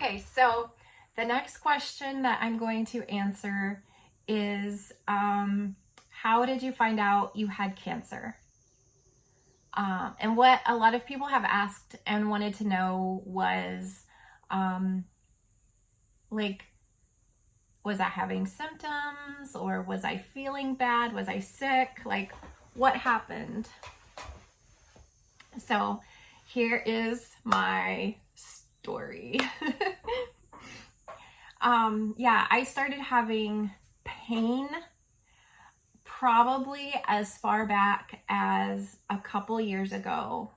Okay, so the next question that I'm going to answer is how did you find out you had cancer? And what a lot of people have asked and wanted to know was um, like, was I having symptoms or was I feeling bad? Was I sick? Like, what happened? So, here is my story. Yeah, I started having pain probably as far back as a couple years ago.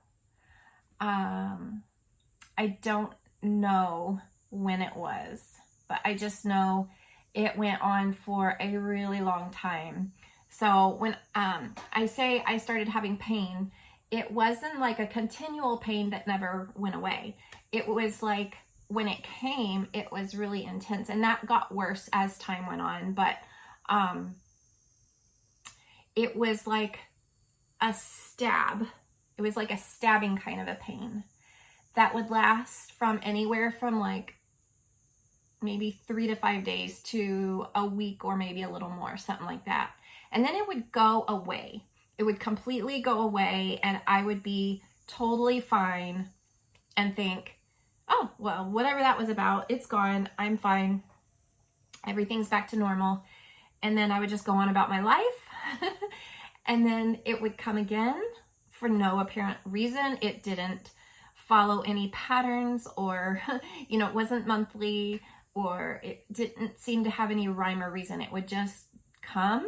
I don't know when it was, but I just know it went on for a really long time. So when I say I started having pain, it wasn't like a continual pain that never went away. It was like when it came, it was really intense, and that got worse as time went on. But um, it was like a stab. It was like a stabbing kind of a pain that would last from anywhere from like maybe 3 to 5 days to a week or maybe a little more, something like that. And then it would go away. It would completely go away, and I would be totally fine and think, oh, well, whatever that was about, it's gone. I'm fine. Everything's back to normal. And then I would just go on about my life. And then it would come again for no apparent reason. It didn't follow any patterns, or, it wasn't monthly, or it didn't seem to have any rhyme or reason. It would just come,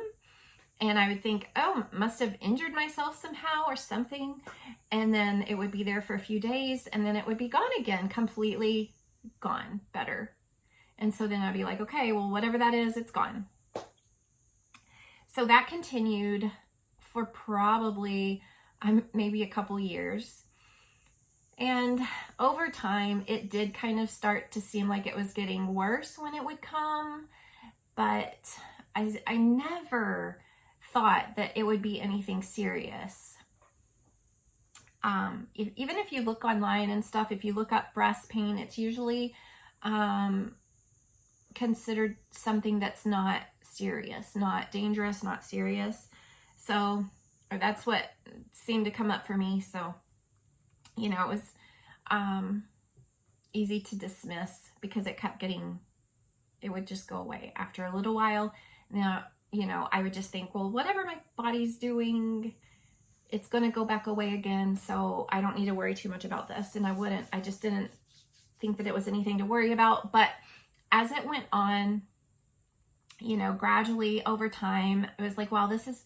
and I would think, oh, must have injured myself somehow or something. And then it would be there for a few days, and then it would be gone again, completely gone, better. And so then I'd be like, okay, well, whatever that is, it's gone. So that continued for probably maybe a couple years. And over time, it did kind of start to seem like it was getting worse when it would come, but I never thought that it would be anything serious. Even if you look online and stuff, if you look up breast pain, it's usually considered something that's not serious, not dangerous, not serious. So, or that's what seemed to come up for me. So, it was easy to dismiss because it would just go away after a little while. Now, I would just think, well, whatever my body's doing, it's going to go back away again. So I don't need to worry too much about this. And I just didn't think that it was anything to worry about. But as it went on, gradually over time, it was like, wow, this is,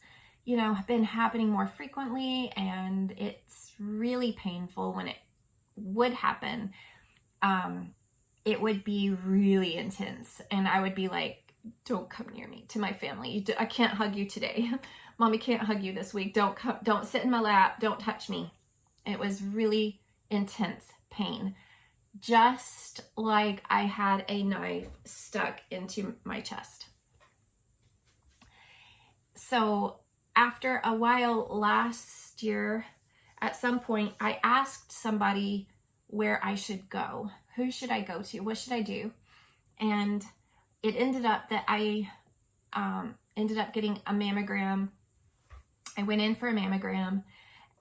been happening more frequently, and it's really painful when it would happen. It would be really intense, and I would be like, don't come near me, to my family. I can't hug you today. Mommy can't hug you this week. Don't sit in my lap. Don't touch me. It was really intense pain, just like I had a knife stuck into my chest. So after a while last year, at some point, I asked somebody where I should go. Who should I go to? What should I do? And it ended up that I ended up getting a mammogram. I went in for a mammogram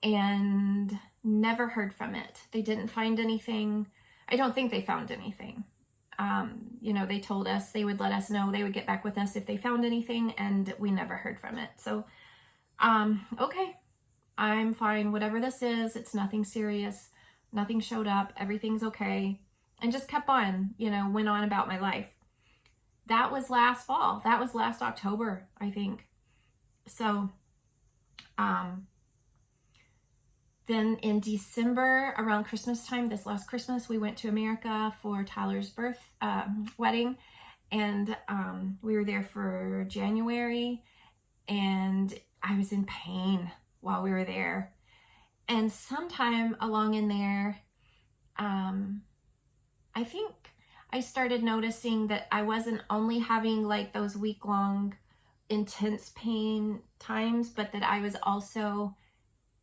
and never heard from it. They didn't find anything. I don't think they found anything. They told us they would let us know, they would get back with us if they found anything, and we never heard from it. So, okay, I'm fine. Whatever this is, it's nothing serious. Nothing showed up. Everything's okay. And just kept on, went on about my life. That was last fall. That was last October, I think. So, then in December, around Christmas time, this last Christmas, we went to America for Tyler's wedding. And we were there for January, and I was in pain while we were there. And sometime along in there, I think I started noticing that I wasn't only having like those week-long intense pain times, but that I was also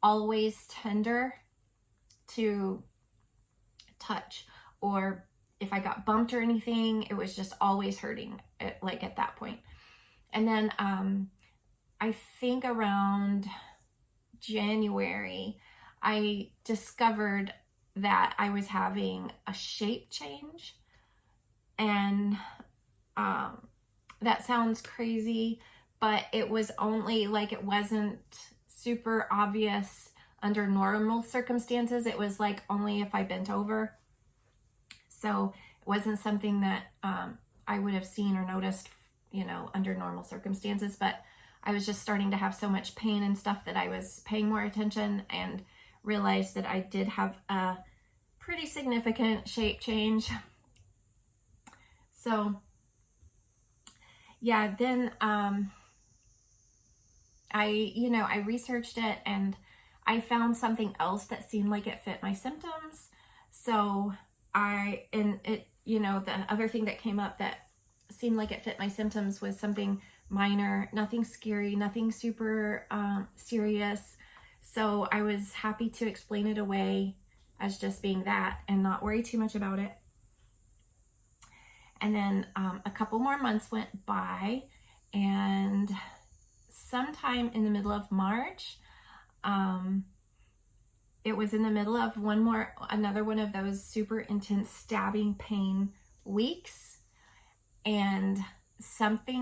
always tender to touch or if I got bumped or anything, it was just always hurting like at that point. And then I think around January, I discovered that I was having a shape change. And that sounds crazy, but it was only like, it wasn't super obvious under normal circumstances. It was like only if I bent over. So it wasn't something that I would have seen or noticed, you know, under normal circumstances, but I was just starting to have so much pain and stuff that I was paying more attention and realized that I did have a pretty significant shape change. So yeah, then I researched it and I found something else that seemed like it fit my symptoms. So the other thing that came up that seemed like it fit my symptoms was something minor, nothing scary, nothing super serious. So I was happy to explain it away as just being that and not worry too much about it. And then a couple more months went by, and sometime in the middle of March, it was in the middle of another one of those super intense stabbing pain weeks. And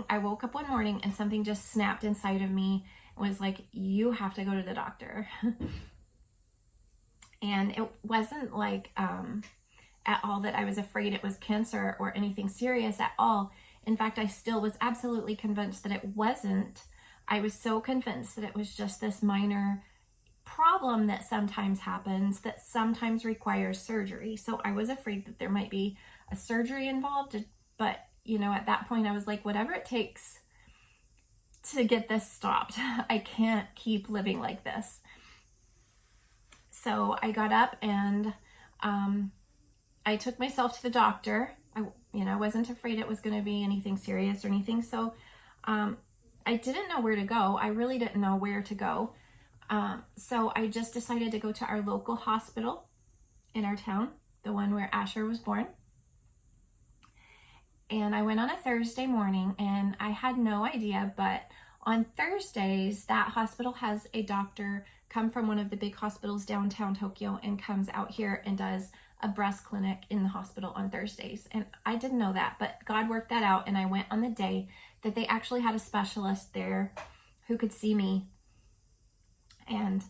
I woke up one morning and something just snapped inside of me and was like, you have to go to the doctor. And it wasn't like at all that I was afraid it was cancer or anything serious at all. In fact, I still was absolutely convinced that it wasn't. I was so convinced that it was just this minor problem that sometimes happens, that sometimes requires surgery. So I was afraid that there might be a surgery involved, but at that point I was like, whatever it takes to get this stopped. I can't keep living like this. So I got up and I took myself to the doctor. I wasn't afraid it was going to be anything serious or anything. So I didn't know where to go. I really didn't know where to go. So I just decided to go to our local hospital in our town, the one where Asher was born. And I went on a Thursday morning, and I had no idea, but on Thursdays, that hospital has a doctor come from one of the big hospitals downtown Tokyo and comes out here and does a breast clinic in the hospital on Thursdays. And I didn't know that, but God worked that out, and I went on the day that they actually had a specialist there who could see me. And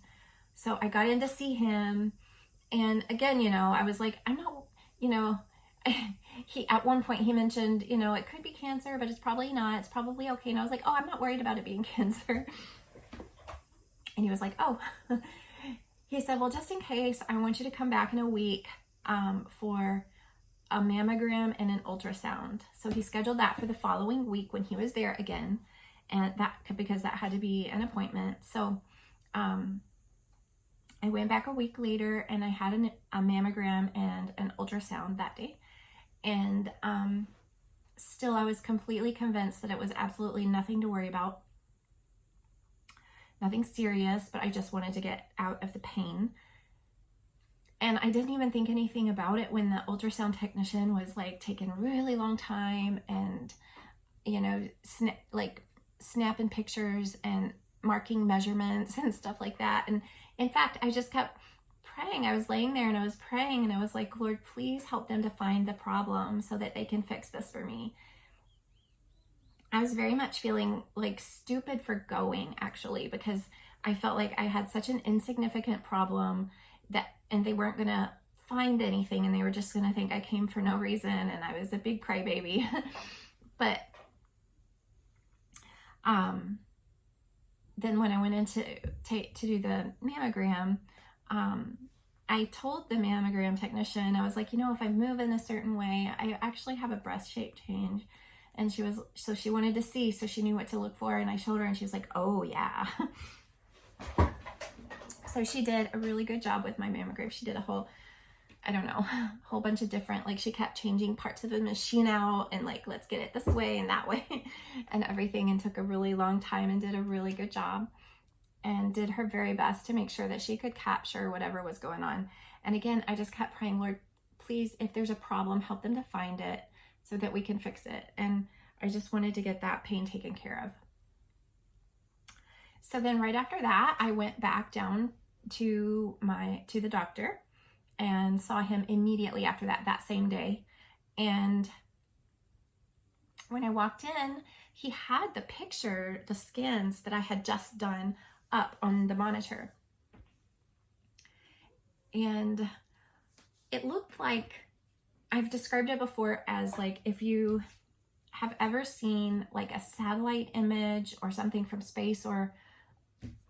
so I got in to see him, and again, I was like, I'm not, at one point he mentioned, it could be cancer, but it's probably not. It's probably okay. And I was like, oh, I'm not worried about it being cancer. And he was like, oh, he said, well, just in case, I want you to come back in a week for a mammogram and an ultrasound. So he scheduled that for the following week when he was there again, and because that had to be an appointment. So I went back a week later, and I had a mammogram and an ultrasound that day. And still, I was completely convinced that it was absolutely nothing to worry about. Nothing serious, but I just wanted to get out of the pain. And I didn't even think anything about it when the ultrasound technician was like taking a really long time and, snapping pictures and marking measurements and stuff like that. And in fact, I just kept praying. I was laying there and I was praying, and I was like, Lord, please help them to find the problem so that they can fix this for me. I was very much feeling like stupid for going, actually, because I felt like I had such an insignificant problem and they weren't going to find anything, and they were just going to think I came for no reason and I was a big crybaby. But then when I went in to do the mammogram, I told the mammogram technician, I was like, if I move in a certain way, I actually have a breast shape change. And she wanted to see, so she knew what to look for. And I showed her, and she was like, oh yeah. So she did a really good job with my mammogram. She did a whole bunch of different, she kept changing parts of the machine out and let's get it this way and that way and everything, and took a really long time and did a really good job and did her very best to make sure that she could capture whatever was going on. And again, I just kept praying, Lord, please, if there's a problem, help them to find it so that we can fix it. And I just wanted to get that pain taken care of. So then right after that, I went back down to the doctor and saw him immediately after that same day. And when I walked in, he had the scans that I had just done up on the monitor. And it looked like, I've described it before as like, if you have ever seen like a satellite image or something from space or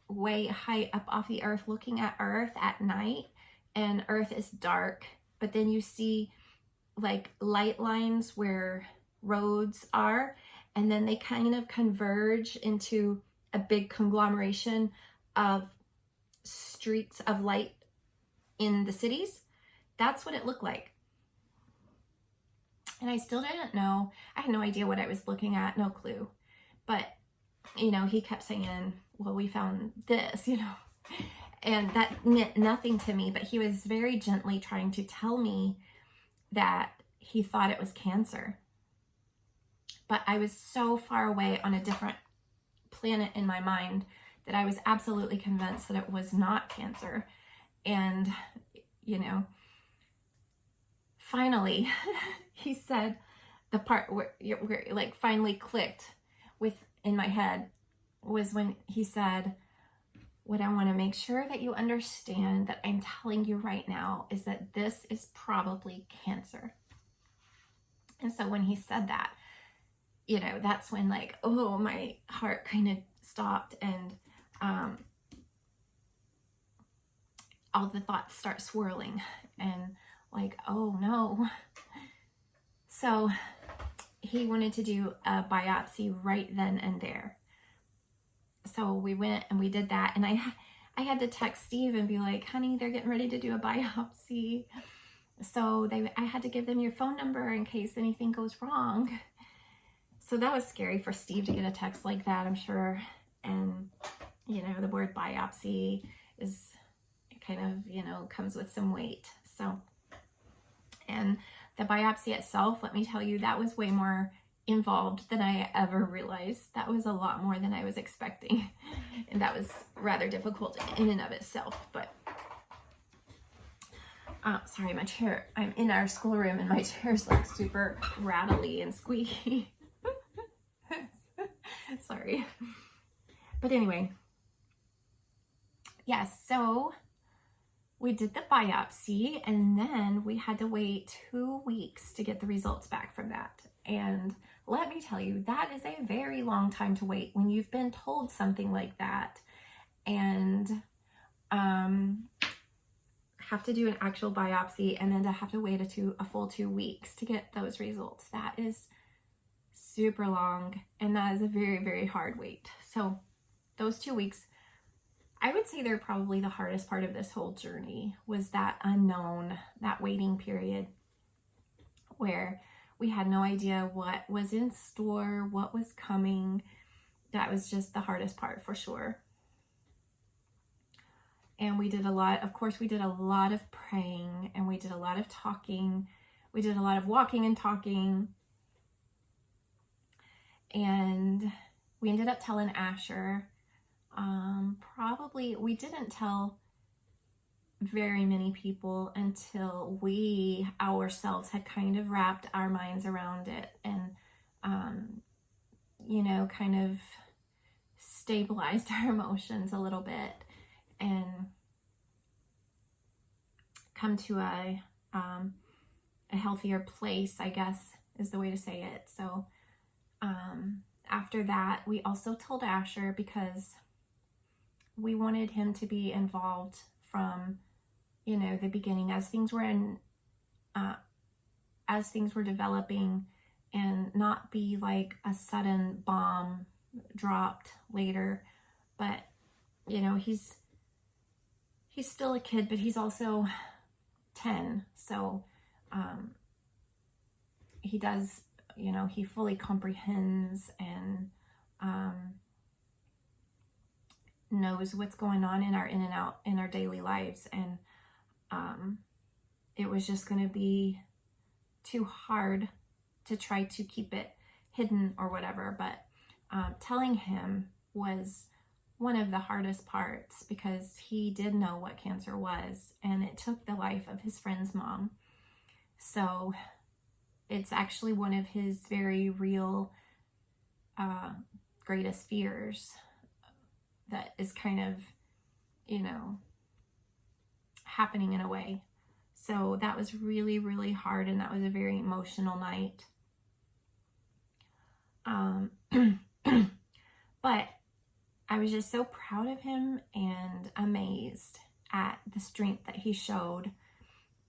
way high up off the earth, looking at Earth at night, and Earth is dark, but then you see like light lines where roads are, and then they kind of converge into a big conglomeration of streaks of light in the cities. That's what it looked like. And I still didn't know. I had no idea what I was looking at, no clue. But, you know, he kept saying, well, we found this, you know. And that meant nothing to me, but he was very gently trying to tell me that he thought it was cancer. But I was so far away on a different planet in my mind that I was absolutely convinced that it was not cancer. And, you know, finally, he said the part where like finally clicked in my head was when he said, what I want to make sure that you understand that I'm telling you right now is that this is probably cancer. And so when he said that, you know, that's when like, oh, my heart kind of stopped, and all the thoughts start swirling and like, oh no. So he wanted to do a biopsy right then and there. So we went and we did that, and I had to text Steve and be like, honey, they're getting ready to do a biopsy. So I had to give them your phone number in case anything goes wrong. So that was scary for Steve to get a text like that, I'm sure. And, you know, the word biopsy is kind of, you know, comes with some weight. So, and the biopsy itself, let me tell you, that was way more involved than I ever realized. That was a lot more than I was expecting. And that was rather difficult in and of itself. But, sorry, my chair, I'm in our schoolroom and my chair's like super rattly and squeaky. Sorry. But anyway, yes, so we did the biopsy, and then we had to wait 2 weeks to get the results back from that. And let me tell you, that is a very long time to wait when you've been told something like that and have to do an actual biopsy, and then to have to wait a full 2 weeks to get those results. That is super long, and that is a very, very hard wait. So those 2 weeks, I would say they're probably the hardest part of this whole journey, was that unknown, that waiting period where we had no idea what was in store, what was coming. That was just the hardest part for sure. And we did a lot of praying, and we did a lot of talking. We did a lot of walking and talking. And we ended up telling Asher. We didn't tell very many people until we ourselves had kind of wrapped our minds around it and, you know, kind of stabilized our emotions a little bit and come to a healthier place, I guess is the way to say it. So, after that, we also told Asher because we wanted him to be involved from, you know, the beginning as things were developing, and not be like a sudden bomb dropped later. But, you know, he's still a kid, but he's also 10. So, he does, you know, he fully comprehends and knows what's going on in our daily lives, and it was just going to be too hard to try to keep it hidden or whatever. But telling him was one of the hardest parts, because he did know what cancer was, and it took the life of his friend's mom. So it's actually one of his very real greatest fears that is kind of, you know, happening in a way. So that was really, really hard, and that was a very emotional night. But I was just so proud of him and amazed at the strength that he showed.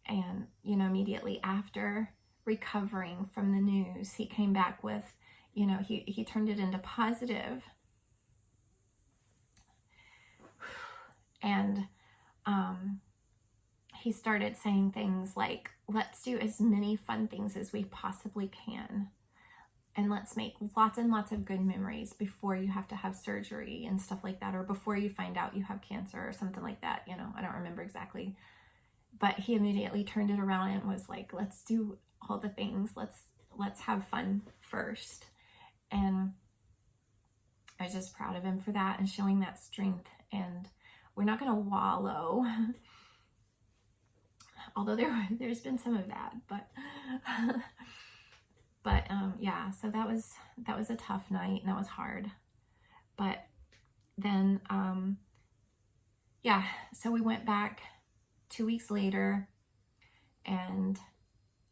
And, you know, immediately after recovering from the news, he came back with, you know, he turned it into positive. And he started saying things like, let's do as many fun things as we possibly can. And let's make lots and lots of good memories before you have to have surgery and stuff like that, or before you find out you have cancer or something like that. You know, I don't remember exactly. But he immediately turned it around and was like, let's do all the things. Let's have fun first. And I was just proud of him for that and showing that strength. And we're not going to wallow, although there's been some of that, but yeah, so that was a tough night, and that was hard. But then yeah, so we went back 2 weeks later, and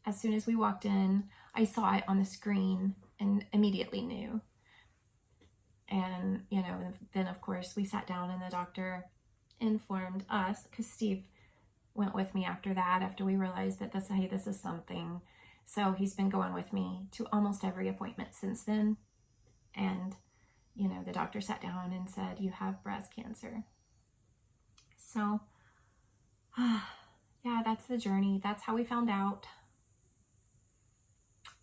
as soon as we walked in, I saw it on the screen and immediately knew. And, you know, then of course we sat down and the doctor informed us, because Steve went with me after that, after we realized that this is something. So he's been going with me to almost every appointment since then. And, you know, the doctor sat down and said, you have breast cancer. So, yeah, that's the journey. That's how we found out.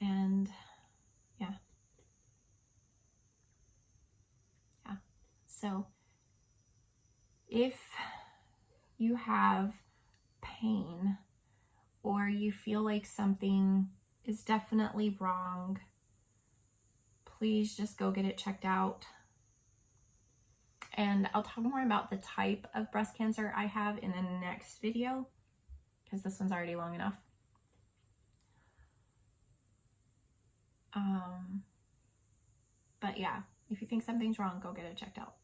And yeah. So if you have pain, or you feel like something is definitely wrong, please just go get it checked out. And I'll talk more about the type of breast cancer I have in the next video, because this one's already long enough. But yeah, if you think something's wrong, go get it checked out.